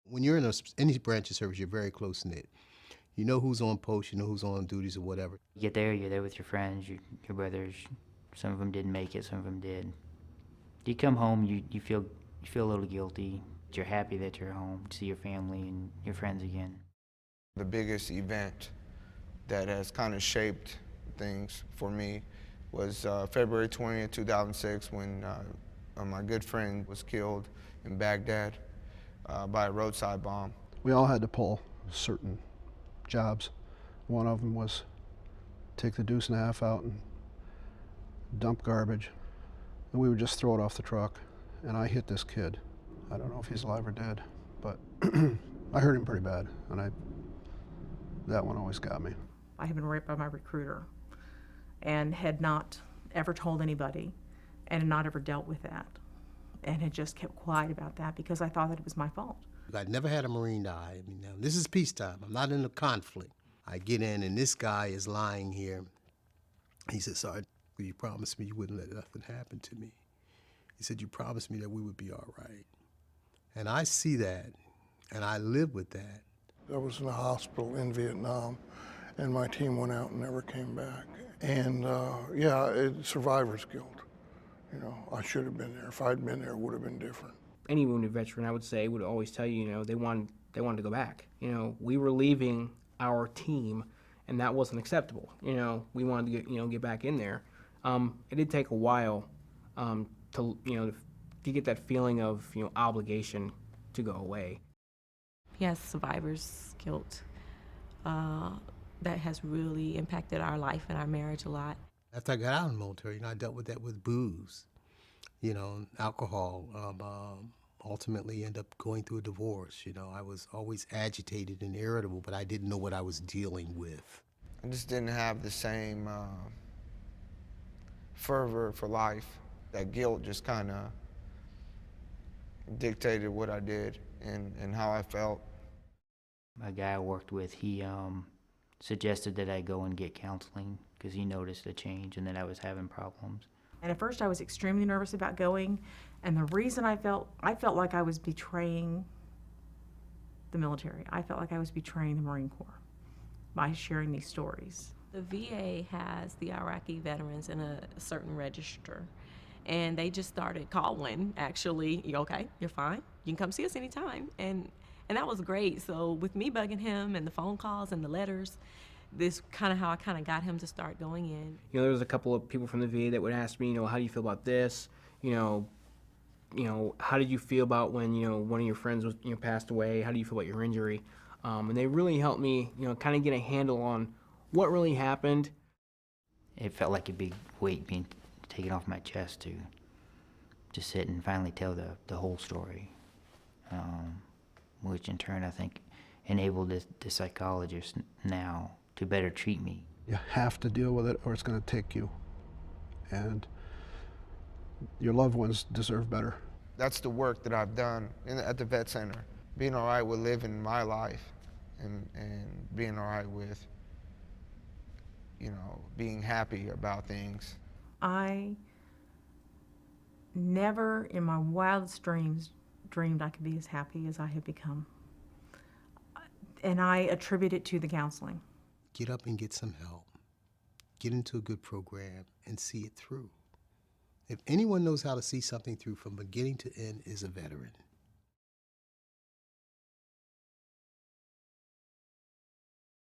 When you're in any branch of service, you're very close-knit. You know who's on post, you know who's on duties or whatever. You get there, you're there with your friends, your brothers. Some of them didn't make it, some of them did. You come home, you feel a little guilty. You're happy that you're home to see your family and your friends again. The biggest event that has kind of shaped things for me was February 20th, 2006, when my good friend was killed in Baghdad by a roadside bomb. We all had to pull certain jobs. One of them was take the deuce and a half out and dump garbage. And we would just throw it off the truck. And I hit this kid. I don't know if he's alive or dead, but I hurt him pretty bad. And that one always got me. I had been raped by my recruiter and had not ever told anybody and had not ever dealt with that and had just kept quiet about that because I thought that it was my fault. I'd never had a Marine die. I mean, now, this is peacetime. I'm not in a conflict. I get in, and this guy is lying here. He said, "Sergeant, you promised me you wouldn't let nothing happen to me." He said, "You promised me that we would be all right." And I see that, and I live with that. I was in a hospital in Vietnam, and my team went out and never came back. And yeah, it's survivor's guilt. You know, I should have been there. If I'd been there, it would have been different. Any wounded veteran, I would say, would always tell you, they wanted to go back. We were leaving our team, and that wasn't acceptable. We wanted to get back in there. It did take a while to get that feeling of obligation to go away. Yes, survivor's guilt. That has really impacted our life and our marriage a lot. After I got out of the military, I dealt with that with booze, alcohol. Ultimately ended up going through a divorce. I was always agitated and irritable, but I didn't know what I was dealing with. I just didn't have the same fervor for life. That guilt just kind of dictated what I did and how I felt. A guy I worked with, he suggested that I go and get counseling because he noticed a change and that I was having problems. And at first I was extremely nervous about going, and the reason I felt like I was betraying the military. I felt like I was betraying the Marine Corps by sharing these stories. The VA has the Iraqi veterans in a certain register, and they just started calling, actually, "You okay? You're fine? You can come see us anytime." And that was great. So with me bugging him and the phone calls and the letters, this kind of how I kind of got him to start going in. There was a couple of people from the VA that would ask me, how do you feel about this? How did you feel about when, one of your friends was, passed away? How do you feel about your injury? And they really helped me, kind of get a handle on what really happened. It felt like a big weight being taken off my chest to sit and finally tell the whole story, which in turn I think enabled the psychologist now to better treat me. You have to deal with it or it's going to take you. And your loved ones deserve better. That's the work that I've done at the Vet Center. Being all right with living my life and being all right with, being happy about things. I never in my wildest dreams dreamed I could be as happy as I have become. And I attribute it to the counseling. Get up and get some help. Get into a good program and see it through. If anyone knows how to see something through from beginning to end, is a veteran.